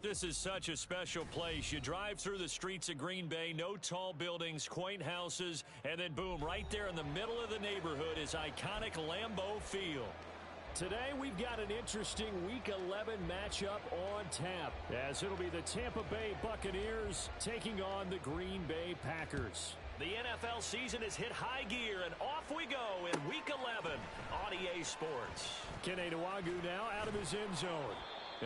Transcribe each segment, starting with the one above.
This is such a special place. You drive through the streets of Green Bay, no tall buildings, quaint houses, and then boom, right there in the middle of the neighborhood is iconic Lambeau Field. Today we've got an interesting Week 11 matchup on tap, as it'll be the Tampa Bay Buccaneers taking on the Green Bay Packers. The NFL season has hit high gear, and off we go in Week 11 on EA Sports. Kene Nwangwu now out of his end zone.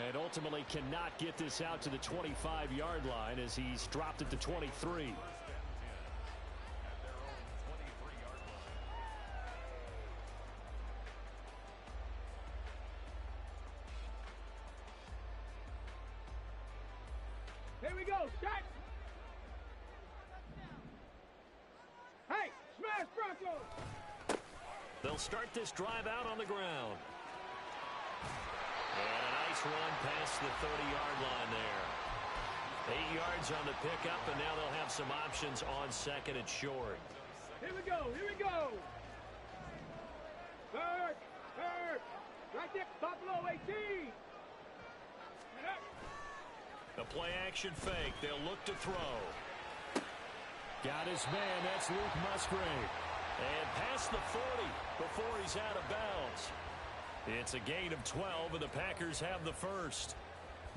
And ultimately cannot get this out to the 25-yard line as he's dropped at the 23. Here we go, shot! Hey, smash Broncos! They'll start this drive out on the ground. And a nice run past the 30-yard line there. 8 yards on the pickup, and now they'll have some options on second and short. Here we go, here we go! Third, right there, Buffalo 18! The play-action fake, they'll look to throw. Got his man, that's Luke Musgrave. And past the 40 before he's out of bounds. It's a gain of 12, and the Packers have the first.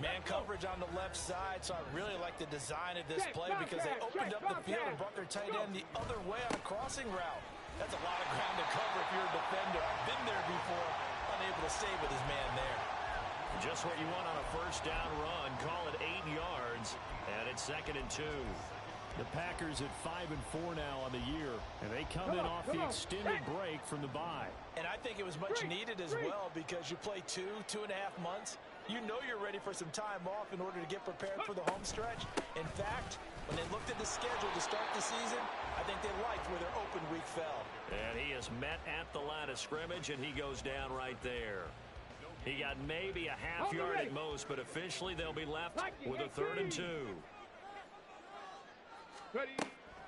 Man coverage on the left side, so I really like the design of this play because they opened up the field and brought their tight end the other way on a crossing route. That's a lot of ground to cover if you're a defender. I've been there before, unable to stay with his man there. Just what you want on a first down run. Call it 8 yards, and it's 2nd and 2. The Packers at 5-4 now on the year, and they come in off the extended break from the bye. And I think it was much needed as well because you play 2.5 months. You know you're ready for some time off in order to get prepared for the home stretch. In fact, when they looked at the schedule to start the season, I think they liked where their open week fell. And he is met at the line of scrimmage, and he goes down right there. He got maybe a half yard at most, but officially they'll be left with a 3rd and 2. Ready.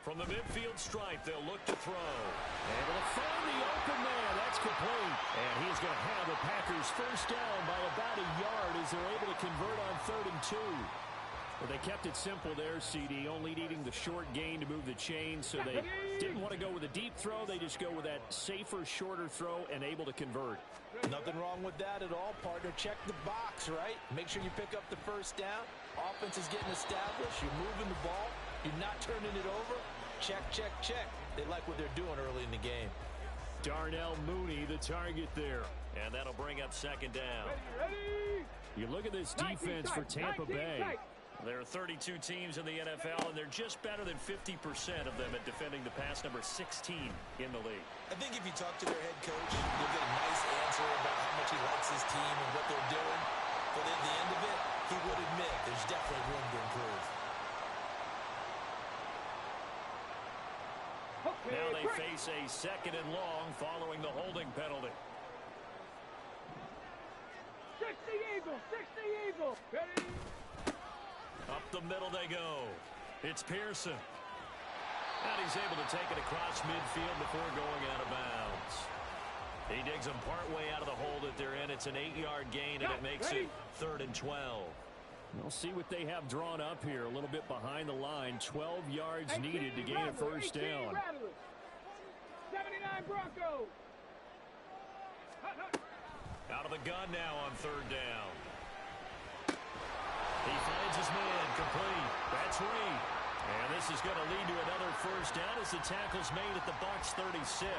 From the midfield stripe, they'll look to throw. Able to find the open man. That's complete. And he's going to have the Packers first down by about a yard as they're able to convert on 3rd and 2. Well, they kept it simple there, CD, only needing the short gain to move the chain, so they didn't want to go with a deep throw. They just go with that safer, shorter throw and able to convert. Nothing wrong with that at all, partner. Check the box, right? Make sure you pick up the first down. Offense is getting established. You're moving the ball. You're not turning it over. Check, check, check. They like what they're doing early in the game. Darnell Mooney, the target there. And that'll bring up 2nd down. Ready. You look at this defense for Tampa Bay. There are 32 teams in the NFL, and they're just better than 50% of them at defending the pass, number 16 in the league. I think if you talk to their head coach, you'll get a nice answer about how much he likes his team and what they're doing. But at the end of it, he would admit there's definitely room to improve. Now they face a 2nd and long following the holding penalty. 60 Eagles, 60 Eagles. Ready. Up the middle they go. It's Pearson. And he's able to take it across midfield before going out of bounds. He digs them partway out of the hole that they're in. It's an 8-yard gain, and it makes it 3rd and 12. We'll see what they have drawn up here. A little bit behind the line. 12 yards needed to gain a first down. 79 Broncos. Out of the gun now on 3rd down. He finds his man complete. That's Reed. And this is going to lead to another first down as the tackle's made at the Bucs 36.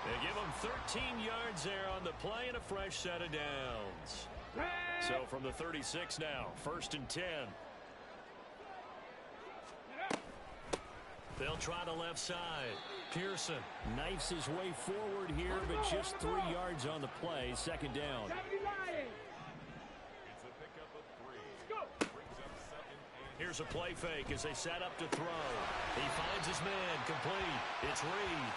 They give him 13 yards there on the play and a fresh set of downs. So from the 36 now, 1st and 10. They'll try the left side. Pearson knifes his way forward here, but just 3 yards on the play. 2nd down. Here's a play fake as they set up to throw. He finds his man complete. It's Reed.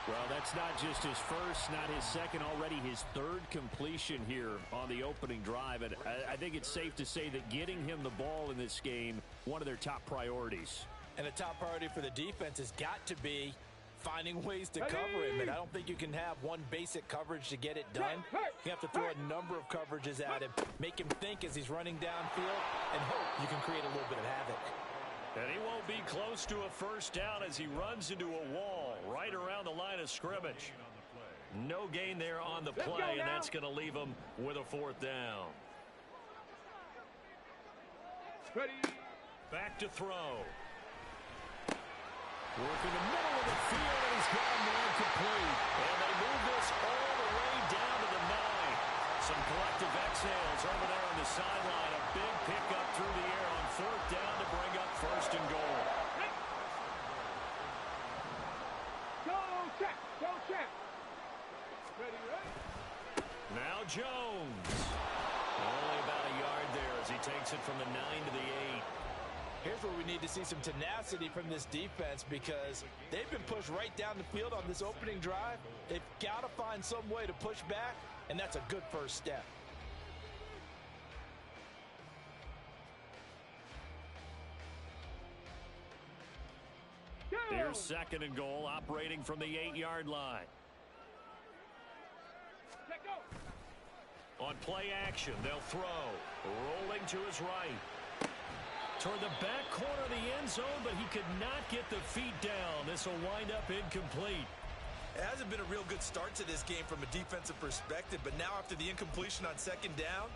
Well, that's not just his first, not his second, already his 3rd completion here on the opening drive. And I think it's safe to say that getting him the ball in this game, one of their top priorities. And the top priority for the defense has got to be finding ways to cover him, and I don't think you can have one basic coverage to get it done. You have to throw a number of coverages at him, make him think as he's running downfield, and hope you can create a little bit of havoc. And he won't be close to a first down as he runs into a wall right around the line of scrimmage. No gain there on the play, and that's going to leave him with a fourth down. Ready. Back to throw. Working the middle of the field, and he's got him there complete. And they move this all the way down to the 9. Some collective exhales over there on the sideline. A big pickup through the air on fourth down to bring up first and goal. Go check. Go check. Ready, ready. Now Jones. Only about a yard there as he takes it from the 9 to the 8. Here's where we need to see some tenacity from this defense because they've been pushed right down the field on this opening drive. They've got to find some way to push back, and that's a good first step. Here's second and goal, operating from the 8-yard line. Let go. On play action, they'll throw. Rolling to his right. Toward the back corner of the end zone, but he could not get the feet down. This will wind up incomplete. It hasn't been a real good start to this game from a defensive perspective, but now after the incompletion on second down,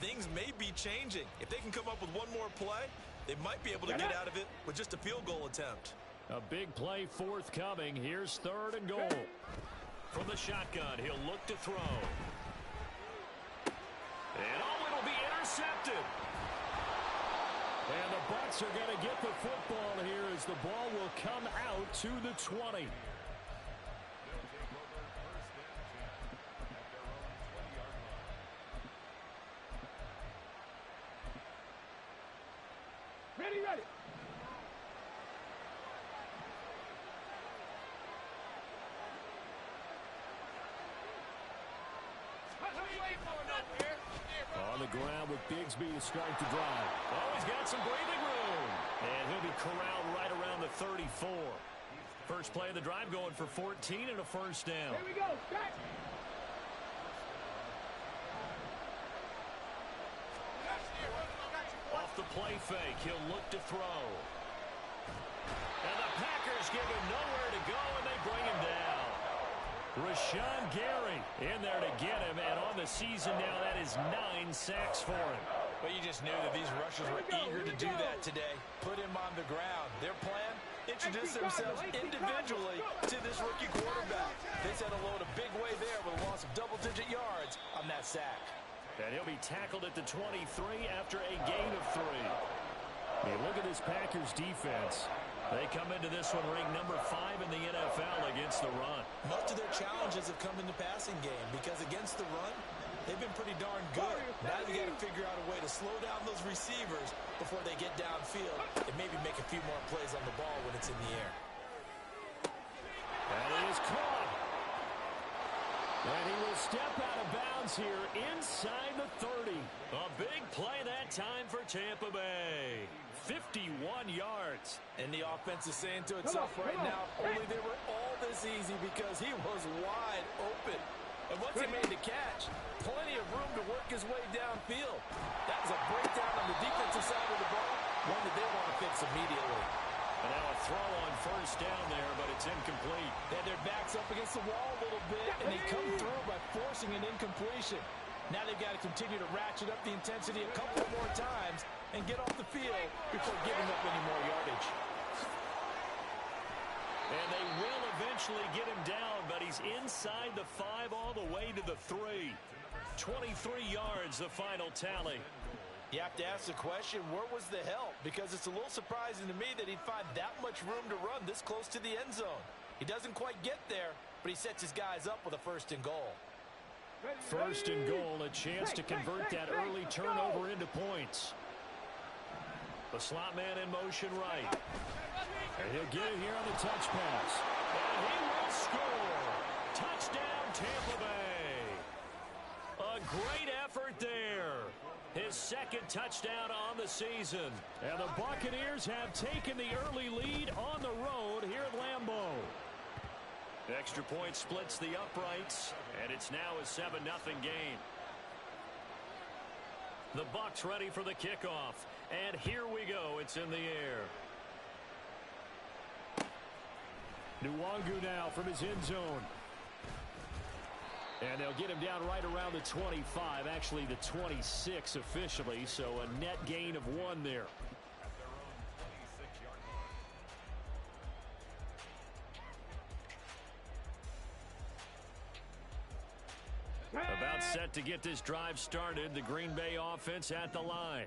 things may be changing. If they can come up with one more play, they might be able to get out of it with just a field goal attempt. A big play forthcoming. Here's third and goal. From the shotgun, he'll look to throw. And it'll be intercepted. And the Bucs are going to get the football here as the ball will come out to the 20. Ready, ready. On the ground with Bigsby to start the drive. Oh, he's got some breathing room. And he'll be corralled right around the 34. First play of the drive going for 14 and a first down. Here we go. Back. Off the play fake, he'll look to throw. And the Packers give him nowhere to go, and they bring him down. Rashawn Gary in there to get him, and on the season now, that is 9 sacks for him. But you just knew that these rushers were eager to do that today. Put him on the ground. Their plan, introduce themselves individually to this rookie quarterback. They set a load a big way there with a loss of double-digit yards on that sack. And he'll be tackled at the 23 after a gain of 3. Hey, look at this Packers defense. They come into this one ranked number 5 in the NFL against the run. Most of their challenges have come in the passing game because against the run, they've been pretty darn good. Now you got to figure out a way to slow down those receivers before they get downfield and maybe make a few more plays on the ball when it's in the air. And he is caught. And he will step out of bounds here inside the 30. A big play that time for Tampa Bay. 51 yards. And the offense is saying to itself right now, only they were all this easy because he was wide open. And once he made the catch, plenty of room to work his way downfield. That was a breakdown on the defensive side of the ball, one that they want to fix immediately. And now a throw on first down there, but it's incomplete. They had their backs up against the wall a little bit, and they come through by forcing an incompletion. Now they've got to continue to ratchet up the intensity a couple more times and get off the field before giving up any more yardage. And they will eventually get him down, but he's inside the 5 all the way to the 3. 23 yards, the final tally. You have to ask the question, where was the help? Because it's a little surprising to me that he'd find that much room to run this close to the end zone. He doesn't quite get there, but he sets his guys up with a first and goal. First and goal, a chance to convert that early turnover into points. The slot man in motion right. And he'll get it here on the touch pass. And he will score. Touchdown, Tampa Bay. A great effort there. His second touchdown on the season. And the Buccaneers have taken the early lead on the road here at Lambeau. Extra point splits the uprights, and it's now a 7-0 game. The Bucs ready for the kickoff, and here we go. It's in the air. Nwangu now from his end zone. And they'll get him down right around the 25, actually the 26 officially, so a net gain of 1 there. About set to get this drive started, the Green Bay offense at the line.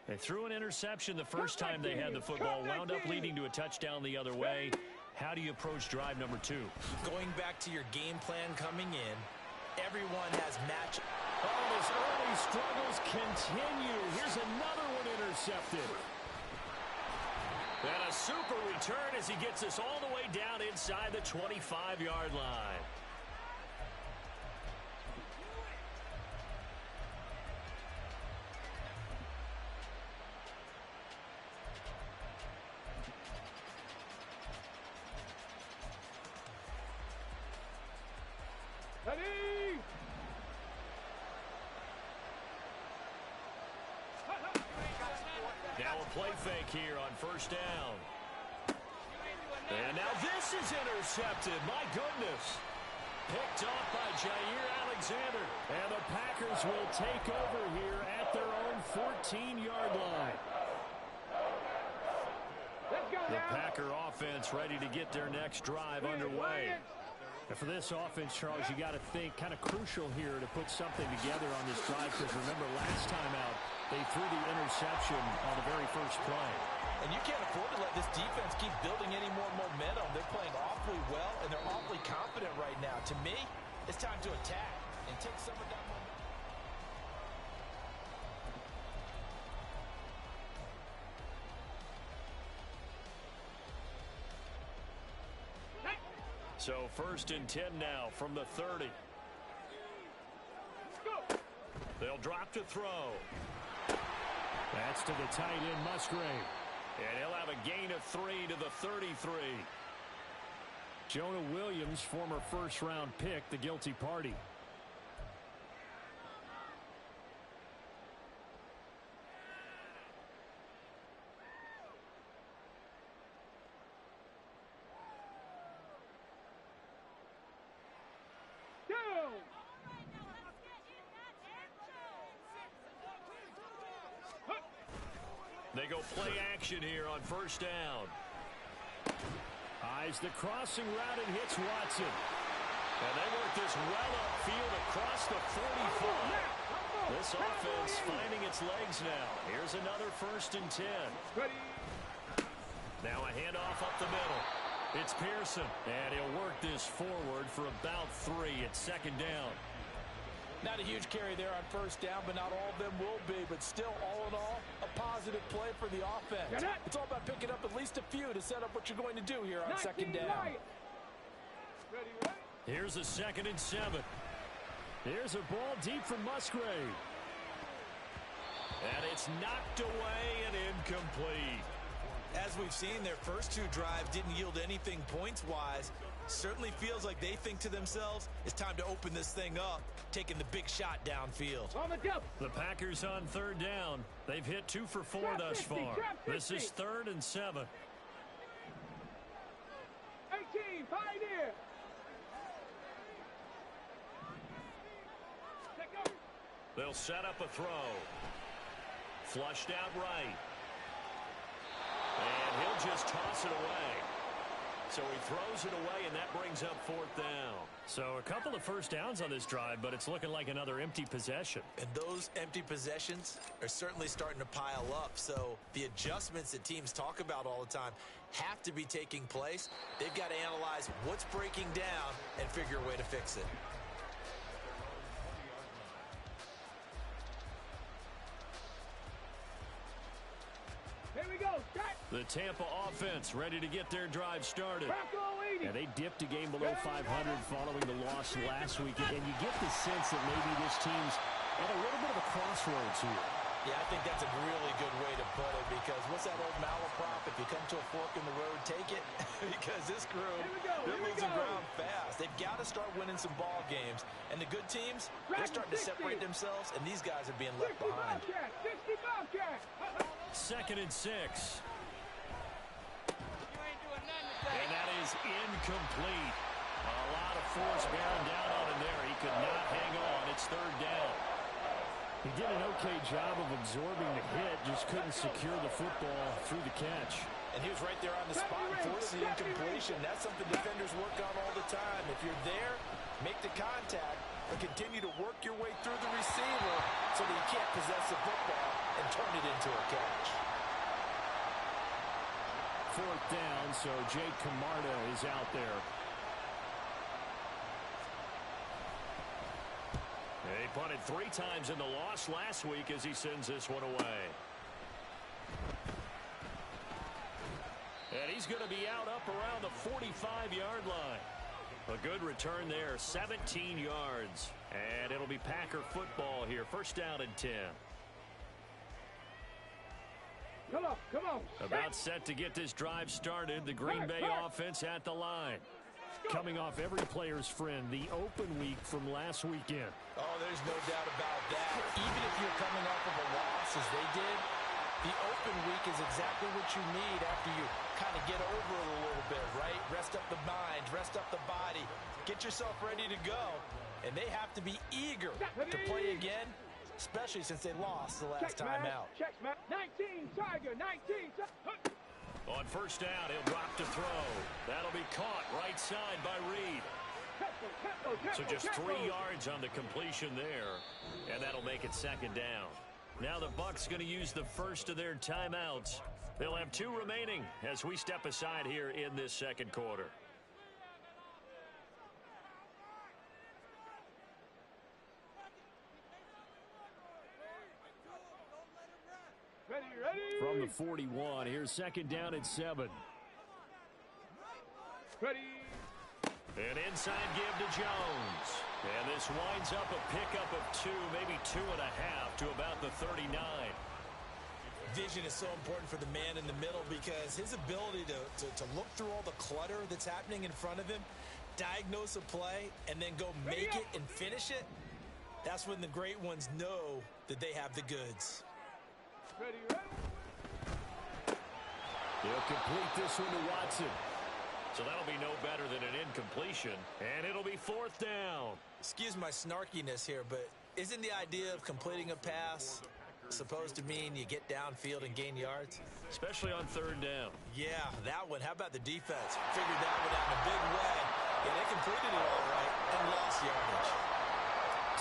They threw an interception the first time they had the football, wound up leading to a touchdown the other way. How do you approach drive number 2? Going back to your game plan coming in, everyone has match. Oh, his early struggles continue. Here's another one intercepted. And a super return as he gets us all the way down inside the 25-yard line. Ready? Now a play fake here on first down. And now this is intercepted. My goodness. Picked off by Jair Alexander. And the Packers will take over here at their own 14-yard line. The Packer offense ready to get their next drive underway. And for this offense, Charles, you got to think kind of crucial here to put something together on this drive, because remember last time out they threw the interception on the very first play. And you can't afford to let this defense keep building any more momentum. They're playing awfully well, and they're awfully confident right now. To me, it's time to attack and take some of that momentum. So 1st and 10 now from the 30. They'll drop to throw. That's to the tight end, Musgrave. And he'll have a gain of 3 to the 33. Jonah Williams, former first-round pick, the guilty party. They go play action here on first down. Eyes the crossing route and hits Watson. And they work this well upfield across the 45. This offense finding its legs now. Here's another 1st and 10. Now a handoff up the middle. It's Pearson. And he'll work this forward for about 3 at 2nd down. Not a huge carry there on first down, but not all of them will be. But still, all in all, a positive play for the offense. It's all about picking up at least a few to set up what you're going to do here on 2nd down. Here's a 2nd and 7. Here's a ball deep from Musgrave. And it's knocked away and incomplete. As we've seen, their first 2 drives didn't yield anything points-wise. Certainly feels like they think to themselves, it's time to open this thing up, taking the big shot downfield. The Packers on 3rd down. They've hit 2 for 4 thus far. This is 3rd and 7. 18, Pioneer. They'll set up a throw. Flushed out right. And he'll just toss it away. So he throws it away, and that brings up 4th down. So a couple of first downs on this drive, but it's looking like another empty possession. And those empty possessions are certainly starting to pile up. So the adjustments that teams talk about all the time have to be taking place. They've got to analyze what's breaking down and figure a way to fix it. Here we go. The Tampa offense ready to get their drive started. And they dipped a game below 500 following the loss last week. And you get the sense that maybe this team's at a little bit of a crossroads here. Yeah, I think that's a really good way to put it, because what's that old malaprop? If you come to a fork in the road, take it. Because this crew, they're losing ground fast. got to start winning some ball games. And the good teams, they're starting to separate themselves, and these guys are being left behind. 2nd and 6. And that is incomplete. A lot of force bearing down on him there. He could not hang on. It's 3rd down. He did an okay job of absorbing the hit, just couldn't secure the football through the catch. And he was right there on the spot and forced the incompletion. That's something defenders work on all the time. If you're there, make the contact, but continue to work your way through the receiver so that you can't possess the football and turn it into a catch. 4th down, so Jake Camarda is out there. He punted 3 times in the loss last week as he sends this one away. And he's going to be out up around the 45-yard line. A good return there, 17 yards. And it'll be Packer football here. 1st down and 10. Come on. About set to get this drive started. The Green Bay offense at the line. Coming off every player's friend, the open week from last weekend. Oh, there's no doubt about that. Even if you're coming off of a loss as they did, the open week is exactly what you need after you kind of get over it a little bit, right? Rest up the mind, rest up the body, get yourself ready to go. And they have to be eager to play again, especially since they lost the last time out. 19, Tiger, 19. On 1st down, he'll drop to throw. That'll be caught right side by Reed. So just 3 yards on the completion there, and that'll make it 2nd down. Now the Bucs going to use the first of their timeouts. They'll have 2 remaining as we step aside here in this 2nd quarter. Ready. From the 41, here's 2nd down and 7. Ready. An inside give to Jones. And this winds up a pickup of 2, maybe 2.5 to about the 39. Vision is so important for the man in the middle because his ability to look through all the clutter that's happening in front of him, diagnose a play, and then go make it and finish it, that's when the great ones know that they have the goods. Ready. He'll complete this one to Watson. So that'll be no better than an incompletion, and it'll be 4th down. Excuse my snarkiness here, but isn't the idea of completing a pass supposed to mean you get downfield and gain yards? Especially on 3rd down. Yeah, that one. How about the defense? Figured that one out in a big way. Yeah, they completed it all right and lost yardage.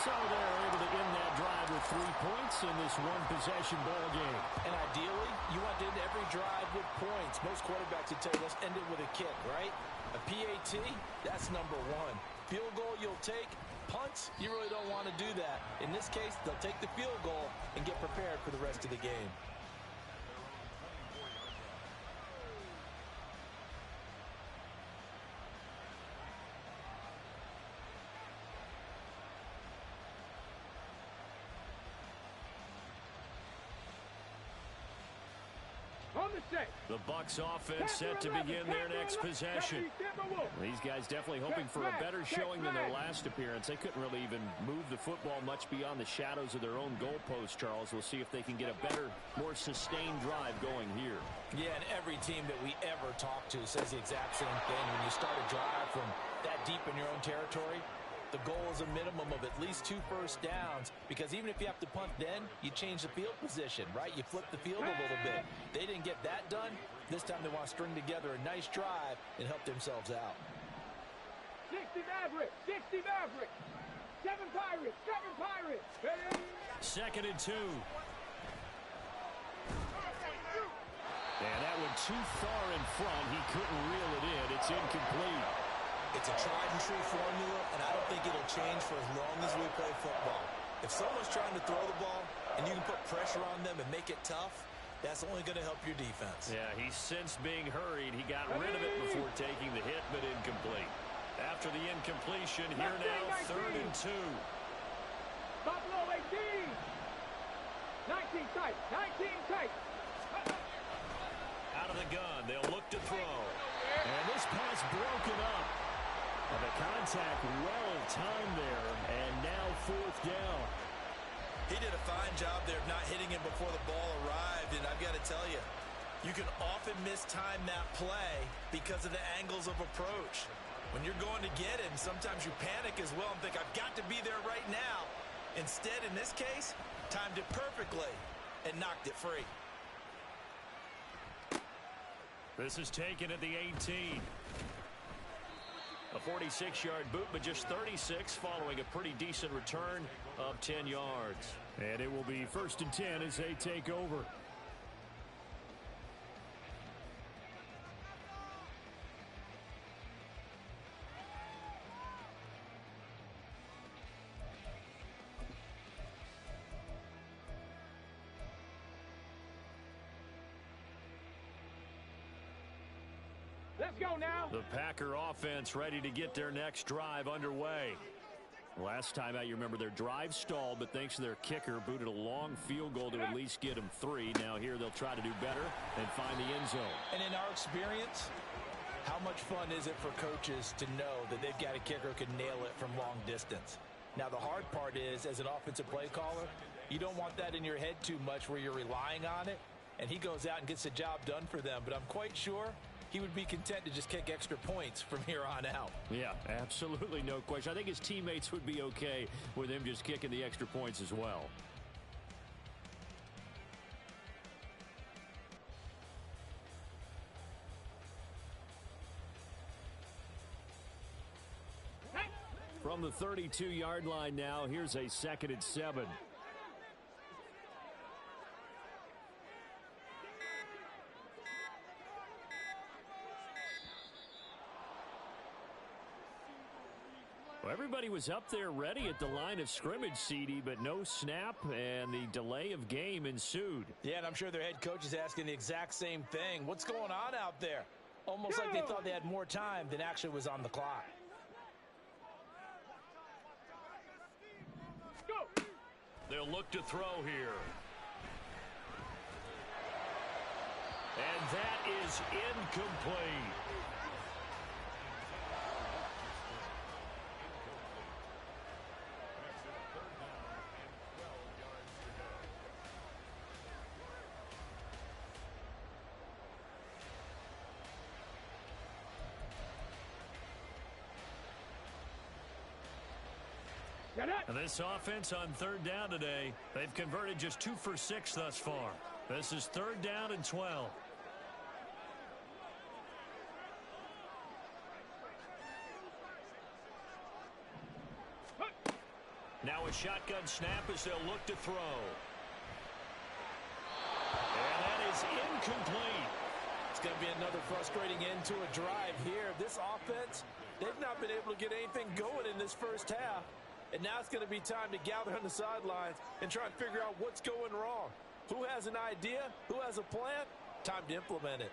So they're able to end that drive with 3 points in this one-possession ball game. And ideally, you want to end every drive with points. Most quarterbacks would tell you, let's end it with a kick, right? A PAT, that's number 1. Field goal you'll take. Punts, you really don't want to do that. In this case, they'll take the field goal and get prepared for the rest of the game. The Bucs offense set to begin their next possession. These guys definitely hoping for a better showing than their last appearance. They couldn't really even move the football much beyond the shadows of their own goalpost, Charles. We'll see if they can get a better, more sustained drive going here. Yeah, and every team that we ever talk to says the exact same thing. When you start a drive from that deep in your own territory, the goal is a minimum of at least 2 first downs, because even if you have to punt then, you change the field position, right? You flip the field a little bit. They didn't get that done. This time they want to string together a nice drive and help themselves out. 60 Mavericks, 60 Mavericks. 7 Pirates, 7 Pirates. Ready? 2nd and 2. And that one too far in front. He couldn't reel it in. It's incomplete. It's a tried-and-true formula, and I don't think it'll change for as long as we play football. If someone's trying to throw the ball and you can put pressure on them and make it tough, that's only going to help your defense. Yeah, he sensed being hurried. He got rid of it before taking the hit, but incomplete. After the incompletion, here now, 3rd and 2. Buffalo 18. 19 tight, 19 tight. Out of the gun, they'll look to throw. And this pass broken up. And the contact well timed there, and now fourth down. He did a fine job there of not hitting him before the ball arrived, and I've got to tell you, you can often mistime that play because of the angles of approach. When you're going to get him, sometimes you panic as well and think, I've got to be there right now. Instead, in this case, timed it perfectly and knocked it free. This is taken at the 18. A 46-yard boot, but just 36 following a pretty decent return of 10 yards. And it will be 1st and 10 as they take over. Let's go now. The Packer offense ready to get their next drive underway. Last time out, you remember their drive stalled, but thanks to their kicker, booted a long field goal to at least get them 3. Now here they'll try to do better and find the end zone. And in our experience, how much fun is it for coaches to know that they've got a kicker who can nail it from long distance? Now the hard part is, as an offensive play caller, you don't want that in your head too much where you're relying on it, and he goes out and gets the job done for them. But I'm quite sure he would be content to just kick extra points from here on out. Yeah, absolutely no question. I think his teammates would be okay with him just kicking the extra points as well. From the 32-yard line now, here's a 2nd and 7. Well, everybody was up there ready at the line of scrimmage, CD, but no snap, and the delay of game ensued. Yeah, and I'm sure their head coach is asking the exact same thing. What's going on out there? Almost like they thought they had more time than actually was on the clock. Go. They'll look to throw here. And that is incomplete. And this offense on 3rd down today, they've converted just 2 for 6 thus far. This is 3rd down and 12. Now a shotgun snap as they'll look to throw. And that is incomplete. It's going to be another frustrating end to a drive here. This offense, they've not been able to get anything going in this first half. And now it's going to be time to gather on the sidelines and try and figure out what's going wrong. Who has an idea? Who has a plan? Time to implement it.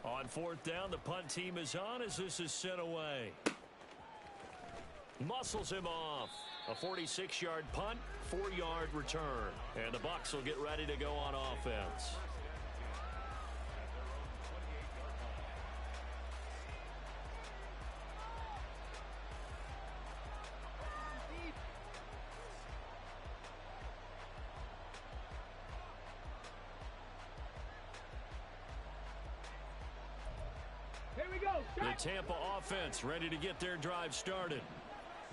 On 4th down, the punt team is on as this is sent away. Muscles him off. A 46-yard punt, 4-yard return. And the Bucs will get ready to go on offense. Here we go. The Tampa offense ready to get their drive started.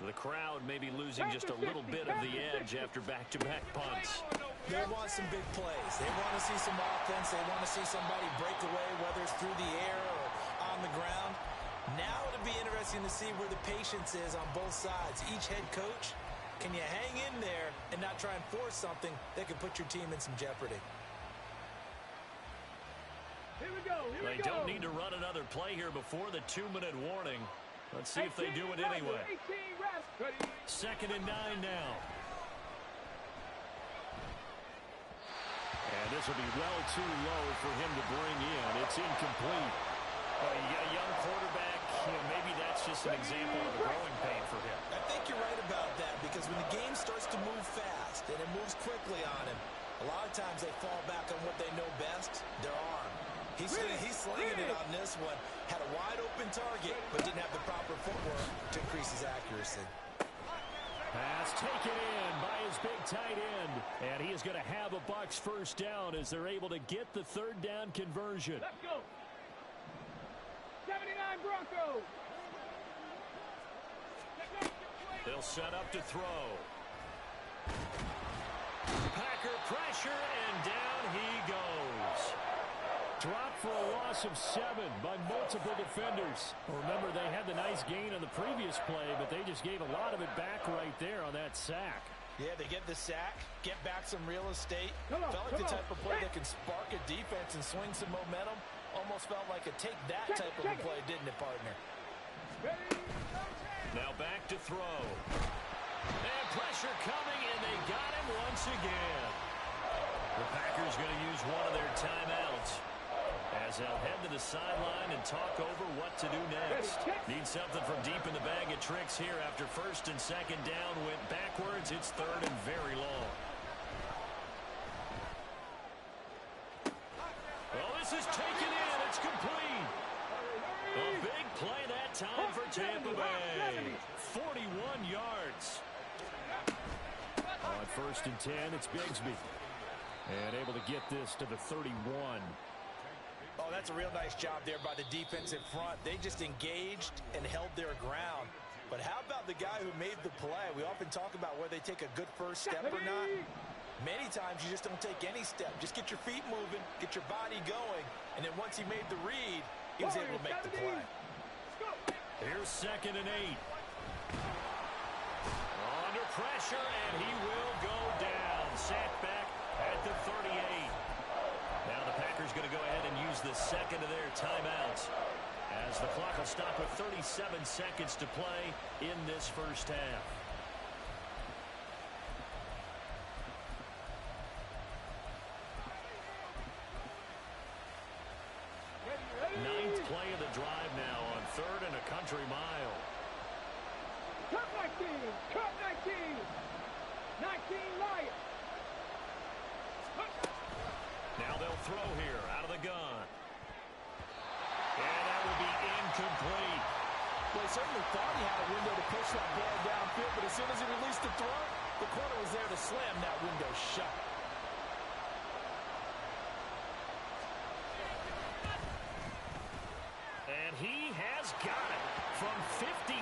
The crowd may be losing just a little bit of the edge after back-to-back punts. They want some big plays. They want to see some offense. They want to see somebody break away, whether it's through the air or on the ground. Now it'll be interesting to see where the patience is on both sides. Each head coach, can you hang in there and not try and force something that could put your team in some jeopardy? Here we go. They don't need to run another play here before the 2-minute warning. Let's see if they do it anyway. 2nd and 9 now. And this will be well too low for him to bring in. It's incomplete. Well, you got a young quarterback. You know, maybe that's just an example of a growing pain for him. I think then it moves quickly on him. A lot of times they fall back on what they know best, their arm. He's slinging it on this one. Had a wide-open target, but didn't have the proper footwork to increase his accuracy. Pass taken in by his big tight end. And he is going to have a Bucs first down as they're able to get the third down conversion. Let's go. 79 Broncos. They'll set up to throw. Packer pressure, and down he goes. Dropped for a loss of 7 by multiple defenders. Remember, they had the nice gain on the previous play, but they just gave a lot of it back right there on that sack. Yeah, they get the sack, get back some real estate. Felt like the type of play that can spark a defense and swing some momentum. Almost felt like a take-that type of a play, didn't it, partner? Now back to throw. And pressure coming, and they got him once again. The Packers going to use one of their timeouts as they'll head to the sideline and talk over what to do next. Need something from deep in the bag of tricks here after first and second down went backwards. It's third and very long. Well, this is taken in. It's complete. A big play that time for Tampa Bay. 41 yards. On first and 10, it's Bigsby. And able to get this to the 31. Oh, that's a real nice job there by the defensive front. They just engaged and held their ground. But how about the guy who made the play? We often talk about whether they take a good first step or not. Many times you just don't take any step. Just get your feet moving, get your body going, and then once he made the read, he was able to make the play. Here's second and 8. Under pressure, and he will go down. Sacked back at the 38. Now the Packers going to go ahead and use the second of their timeouts as the clock will stop with 37 seconds to play in this first half. Ninth play of the drive now on third and a country mile. Cut 19. Cut 19. 19 Lions. Now they'll throw here out of the gun. And that will be incomplete. Well, he certainly thought he had a window to push that ball downfield, but as soon as he released the throw, the corner was there to slam that window shut. And he has got it from 55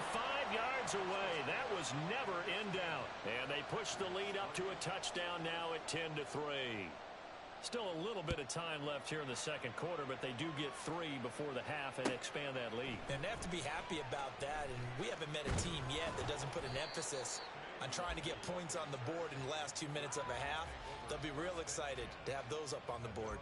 yards away. That was never in doubt. And they push the lead up to a touchdown now at 10-3. Still a little bit of time left here in the second quarter, but they do get 3 before the half and expand that lead. And they have to be happy about that, and we haven't met a team yet that doesn't put an emphasis on trying to get points on the board in the last 2 minutes of a half. They'll be real excited to have those up on the board.